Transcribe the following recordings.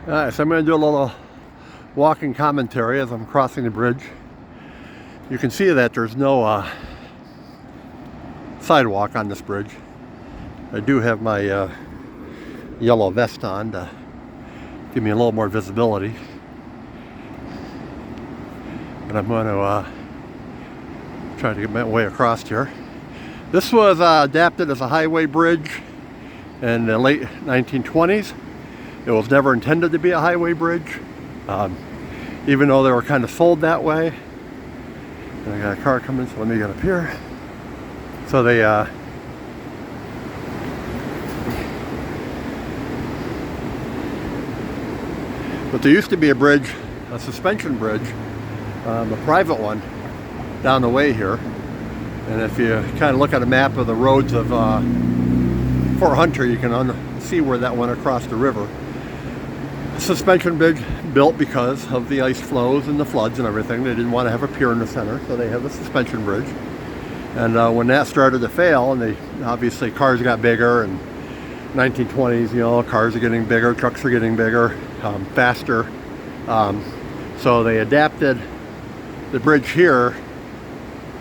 Alright, so I'm going to do a little walking commentary as I'm crossing the bridge. You can see that there's no sidewalk on this bridge. I do have my yellow vest on to give me a little more visibility. But I'm going to try to get my way across here. This was adapted as a highway bridge in the late 1920s. It was never intended to be a highway bridge, even though they were kind of sold that way. And I got a car coming, so let me get up here. So they but there used to be a bridge, a suspension bridge, a private one, down the way here. And if you kind of look at a map of the roads of Fort Hunter, you can see where that went across the river. Suspension bridge built because of the ice flows and the floods and everything. They didn't want to have a pier in the center, so they have a suspension bridge. And when that started to fail, and obviously cars got bigger, and 1920s, you know, cars are getting bigger, trucks are getting bigger, faster. So they adapted the bridge here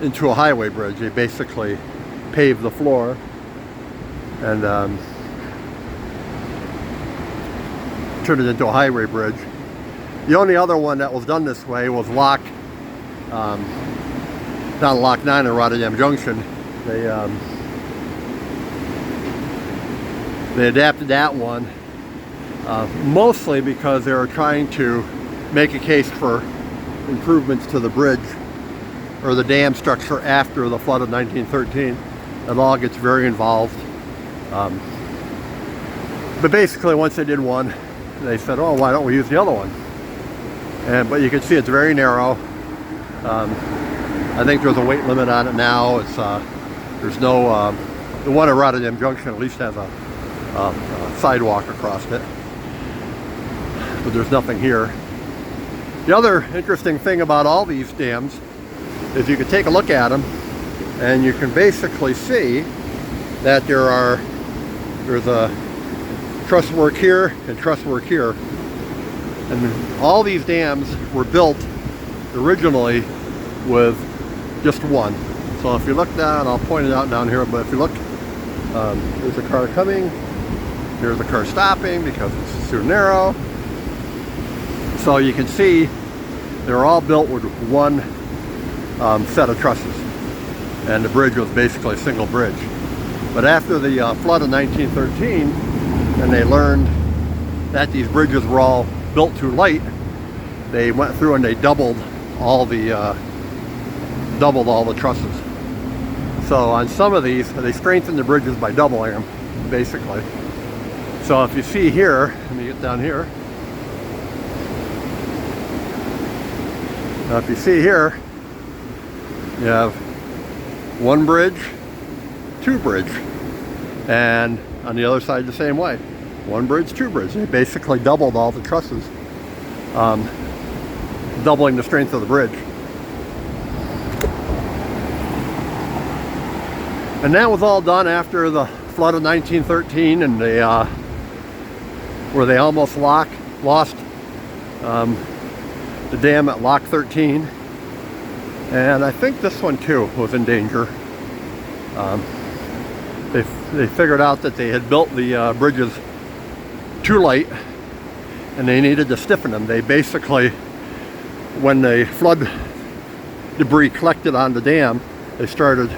into a highway bridge. They basically paved the floor and turned it into a highway bridge. The only other one that was done this way was down Lock 9 in Rotterdam Junction. They adapted that one mostly because they were trying to make a case for improvements to the bridge or the dam structure after the flood of 1913. It all gets very involved. But basically, once they did one, they said, oh, why don't we use the other one? But you can see it's very narrow. I think there's a weight limit on it now. There's no, the one at Rotterdam Junction at least has a sidewalk across it. But there's nothing here. The other interesting thing about all these dams is you can take a look at them and you can basically see that there's a truss work here and truss work here, and all these dams were built originally with just one. So if you look down, I'll point it out down here, but if you look, there's a car coming, there's a car stopping because it's too narrow. So you can see they're all built with one set of trusses, and the bridge was basically a single bridge. But after the flood of 1913, and they learned that these bridges were all built too light, they went through and they doubled all the trusses. So on some of these, they strengthened the bridges by doubling them, basically. So if you see here, let me get down here. Now if you see here, you have one bridge, two bridge, and on the other side the same way. One bridge, two bridge. They basically doubled all the trusses, doubling the strength of the bridge. And that was all done after the flood of 1913, and where they almost lost the dam at Lock 13. And I think this one too was in danger. They figured out that they had built the bridges too light and they needed to stiffen them. They basically, when the flood debris collected on the dam, they started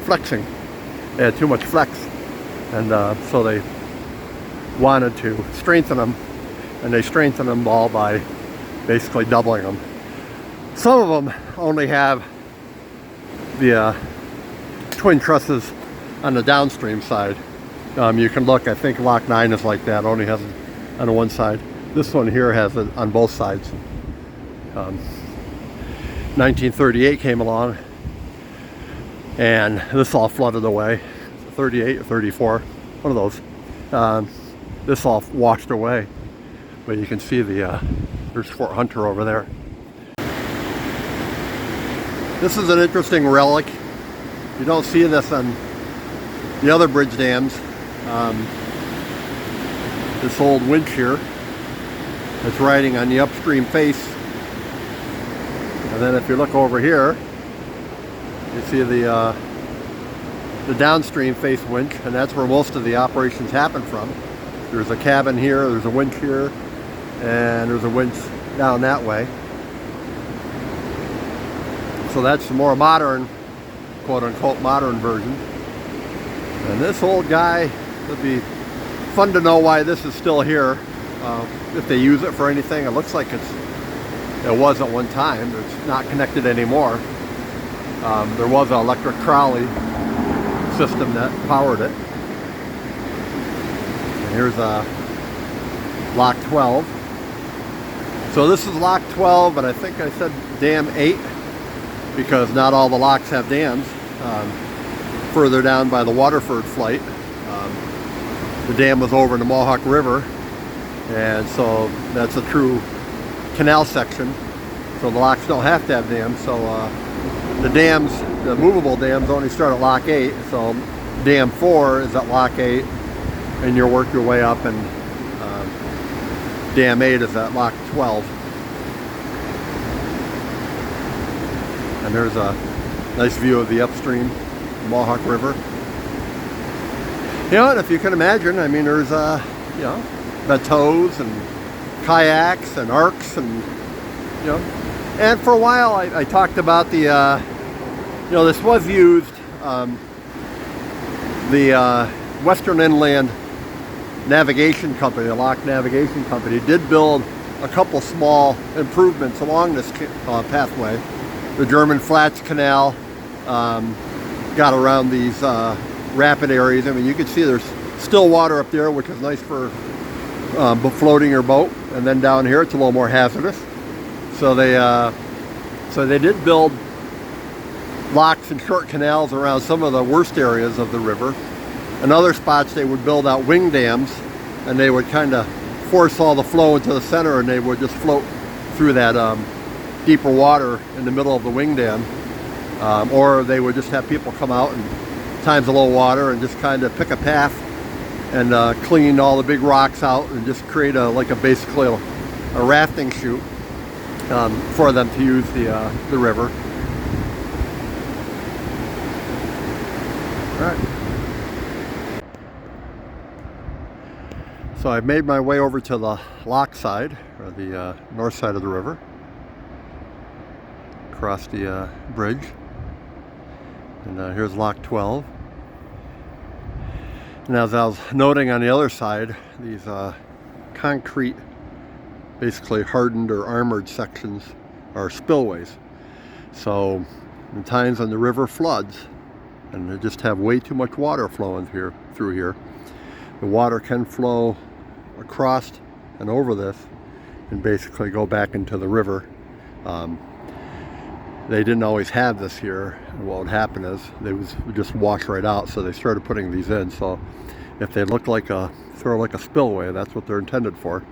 flexing. They had too much flex, and so they wanted to strengthen them, and they strengthened them all by basically doubling them. Some of them only have the twin trusses on the downstream side. You can look, I think Lock 9 is like that, only has it on the one side. This one here has it on both sides. 1938 came along and this all flooded away. 38 or 34, one of those. This all washed away. But you can see there's Fort Hunter over there. This is an interesting relic. You don't see this on the other bridge dams. This old winch here It's riding on the upstream face. And then if you look over here, you see the downstream face winch, and that's where most of the operations happen from. There's a cabin here, there's a winch here, and there's a winch down that way. So that's the more modern, quote-unquote modern version. And this old guy, it'd be fun to know why this is still here, if they use it for anything. It looks like it was at one time. It's not connected anymore. There was an electric trolley system that powered it. And here's lock 12. So this is lock 12, but I think I said dam 8 because not all the locks have dams. Further down by the Waterford flight, the dam was over in the Mohawk River, and so that's a true canal section. So the locks don't have to have dams. So the dams, the movable dams, only start at lock 8. So dam 4 is at lock 8, and you work your way up, and dam 8 is at lock 12. And there's a nice view of the upstream Mohawk River. You know, and if you can imagine, I mean, there's you know, bateaus and kayaks and arcs, and you know, and for a while I talked about the you know, this was used, the Western Inland Navigation Company, the Lock Navigation Company, did build a couple small improvements along this pathway. The German Flats Canal got around these rapid areas. I mean, you can see there's still water up there, which is nice for floating your boat, and then down here it's a little more hazardous. So they did build locks and short canals around some of the worst areas of the river. In other spots they would build out wing dams, and they would kind of force all the flow into the center, and they would just float through that deeper water in the middle of the wing dam. Or they would just have people come out in times of low water and just kind of pick a path and clean all the big rocks out and just create basically a rafting chute for them to use the river. All right. So I've made my way over to the lock side, or the north side of the river, across the bridge. And here's lock 12. And as I was noting on the other side, these concrete, basically hardened or armored sections are spillways. So in times when the river floods and they just have way too much water flowing through here, the water can flow across and over this and basically go back into the river. They didn't always have this here, and what would happen is they would just wash right out, so they started putting these in. So if they look like a spillway, that's what they're intended for.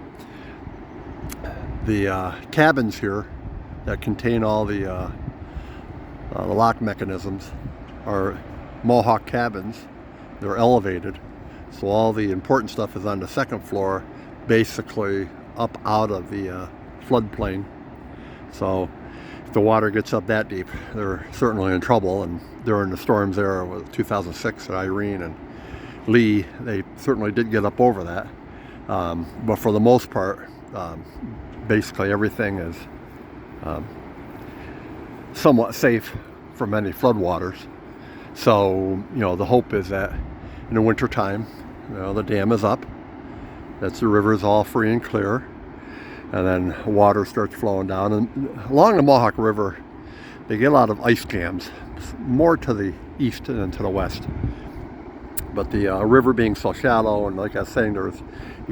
The cabins here that contain all the lock mechanisms are Mohawk cabins. They're elevated, so all the important stuff is on the second floor, basically up out of the floodplain. So if the water gets up that deep, they're certainly in trouble. And during the storms there with 2006 at Irene and Lee, they certainly did get up over that. But for the most part, basically everything is somewhat safe from any floodwaters. So, you know, the hope is that in the winter time, you know, the dam is up, that the river is all free and clear, and then water starts flowing down. And along the Mohawk River, they get a lot of ice jams, more to the east than to the west. But the river being so shallow, and like I was saying, you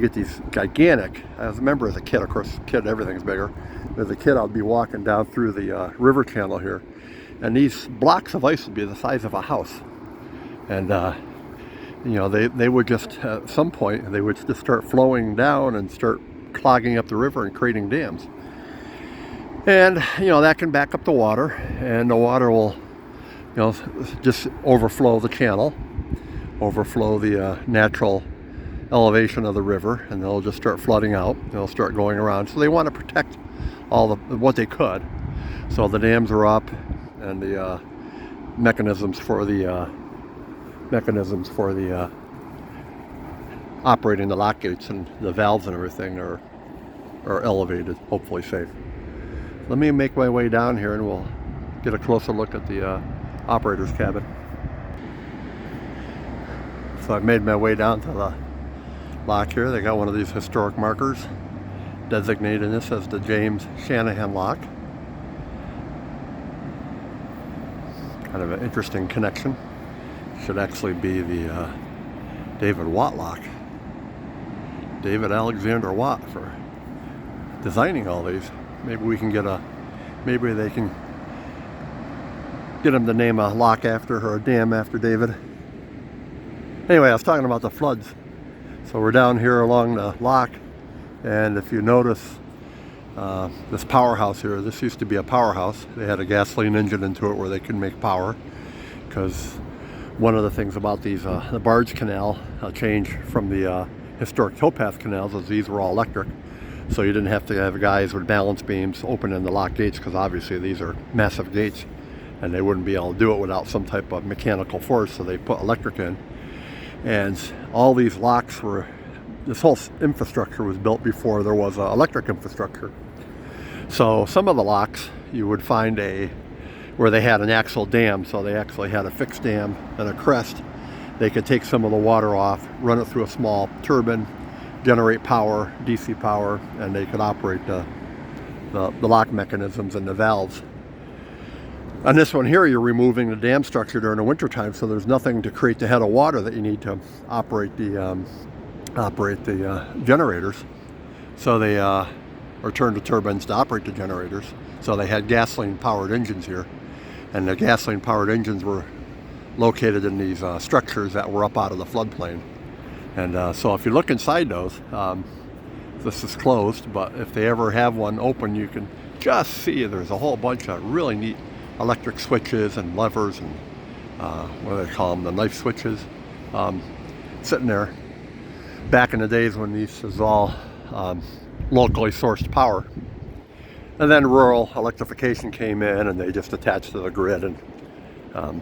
get these gigantic, I remember as a kid, of course, everything's bigger. As a kid, I'd be walking down through the river channel here, and these blocks of ice would be the size of a house. And you know, they would just, at some point, they would just start flowing down and start clogging up the river and creating dams. And, you know, that can back up the water, and the water will, you know, just overflow the channel, overflow the natural elevation of the river, and they'll just start flooding out. They'll start going around. So they want to protect all what they could. So the dams are up, and the mechanisms for the operating the lock gates and the valves and everything are elevated, hopefully safe. Let me make my way down here and we'll get a closer look at the operator's cabin. So I've made my way down to the lock here. They got one of these historic markers designating this as the James Shanahan lock. Kind of an interesting connection. Should actually be the David Watt lock. David Alexander Watt for designing all these. Maybe we can maybe they can get him to name a lock after or a dam after David. Anyway, I was talking about the floods. So we're down here along the lock, and if you notice this powerhouse here, this used to be a powerhouse. They had a gasoline engine into it where they could make power, because one of the things about these, the barge canal change from the historic towpath canals is these were all electric. So you didn't have to have guys with balance beams opening the lock gates, because obviously these are massive gates and they wouldn't be able to do it without some type of mechanical force, so they put electric in. And all these locks this whole infrastructure was built before there was electric infrastructure. So some of the locks you would find where they had an axle dam, so they actually had a fixed dam and a crest. They could take some of the water off, run it through a small turbine, generate power, DC power, and they could operate the lock mechanisms and the valves. On this one here, you're removing the dam structure during the wintertime, so there's nothing to create the head of water that you need to operate the generators. So they or turn the turbines to operate the generators. So they had gasoline-powered engines here, and the gasoline-powered engines were located in these structures that were up out of the floodplain. And so if you look inside those, this is closed, but if they ever have one open, you can just see there's a whole bunch of really neat electric switches and levers and what do they call them, the knife switches, sitting there. Back in the days when this was all locally sourced power. And then rural electrification came in and they just attached to the grid, and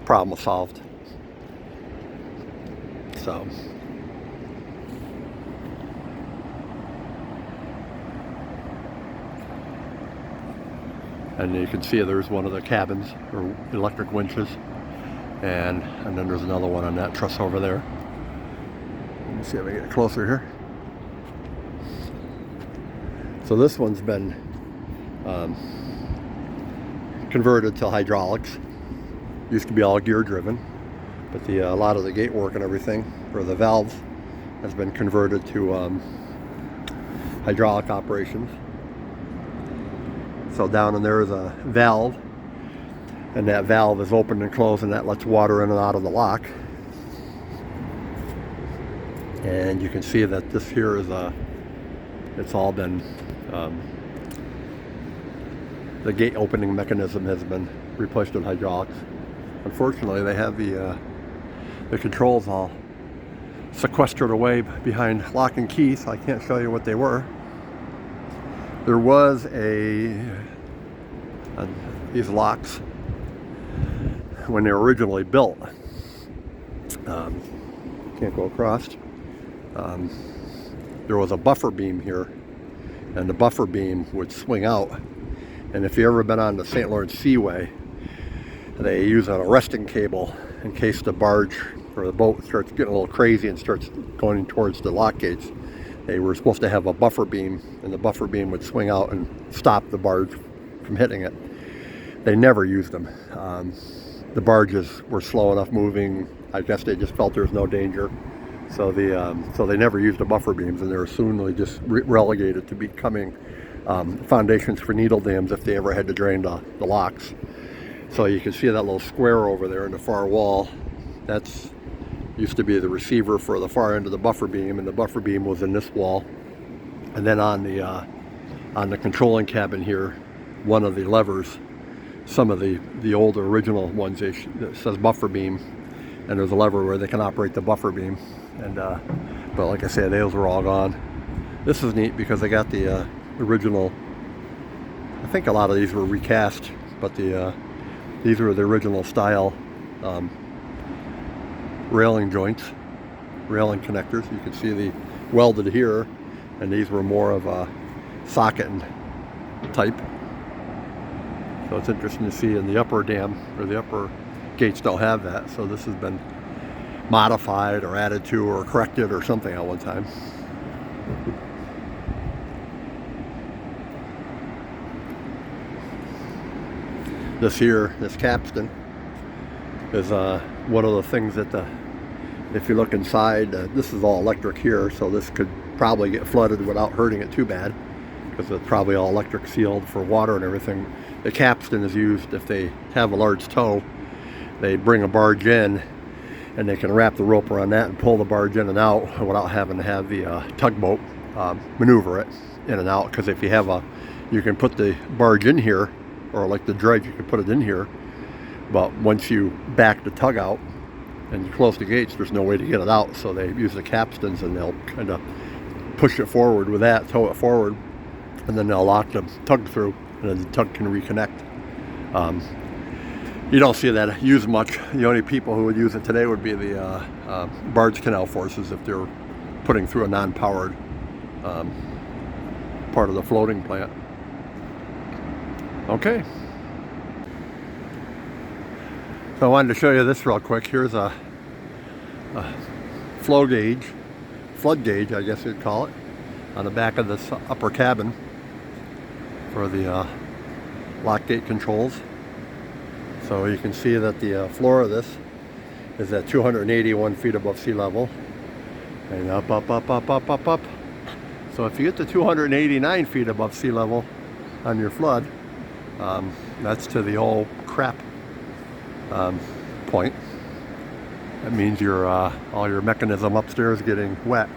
problem was solved. So and you can see there's one of the cabins or electric winches, and then there's another one on that truss over there. Let me see if I get closer here. So this one's been converted to hydraulics. Used to be all gear driven, but a lot of the gate work and everything, or the valves, has been converted to hydraulic operations. So down in there is a valve, and that valve is open and closed, and that lets water in and out of the lock. And you can see that this here is it's all been, the gate opening mechanism has been replaced with hydraulics. Unfortunately, they have the controls all sequestered away behind lock and key, so I can't show you what they were. There was these locks when they were originally built. Can't go across. There was a buffer beam here, and the buffer beam would swing out. And if you've ever been on the St. Lawrence Seaway, they use an arresting cable in case the barge or the boat starts getting a little crazy and starts going towards the lock gates. They were supposed to have a buffer beam, and the buffer beam would swing out and stop the barge from hitting it. They never used them. The barges were slow enough moving. I guess they just felt there was no danger. So they never used the buffer beams, and they were soon just relegated to becoming foundations for needle dams if they ever had to drain the locks. So you can see that little square over there in the far wall. That's used to be the receiver for the far end of the buffer beam, and the buffer beam was in this wall. And then on the controlling cabin here, one of the levers, some of the older original ones, it says buffer beam, and there's a lever where they can operate the buffer beam. And But like I said, those were all gone. This is neat because they got the original, I think a lot of these were recast, but these were the original style railing joints, railing connectors. You can see the welded here, and these were more of a socket type. So it's interesting to see in the upper dam, or the upper gates don't have that. So this has been modified or added to or corrected or something at one time. This here, this capstan, is one of the things that if you look inside, this is all electric here, so this could probably get flooded without hurting it too bad, because it's probably all electric sealed for water and everything. The capstan is used if they have a large tow. They bring a barge in, and they can wrap the rope around that and pull the barge in and out without having to have the tugboat maneuver it in and out. Because if you have you can put the barge in here, or like the dredge, you can put it in here, but once you back the tug out and you close the gates, there's no way to get it out. So they use the capstans, and they'll kind of push it forward with that, tow it forward, and then they'll lock the tug through, and then the tug can reconnect. You don't see that used much. The only people who would use it today would be the barge canal forces, if they're putting through a non-powered part of the floating plant. Okay. So I wanted to show you this real quick. Here's a flow gauge, flood gauge, I guess you'd call it, on the back of this upper cabin for the lock gate controls. So you can see that the floor of this is at 281 feet above sea level, and up, up, up, up, up, up, up. So if you get to 289 feet above sea level on your flood, that's to the old crap point. That means all your mechanism upstairs getting wet.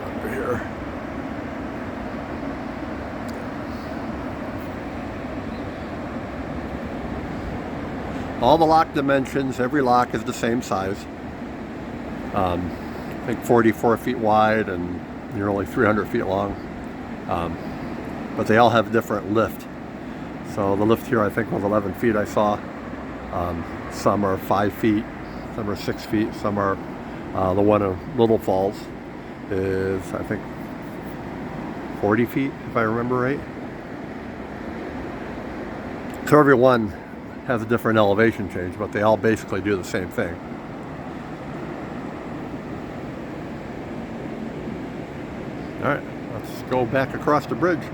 Over here. All the lock dimensions, every lock is the same size. I think 44 feet wide and nearly 300 feet long. But they all have different lift. So the lift here I think was 11 feet I saw. Some are 5 feet, some are 6 feet, some are, the one in Little Falls is I think 40 feet if I remember right. So every one has a different elevation change, but they all basically do the same thing. All right, let's go back across the bridge.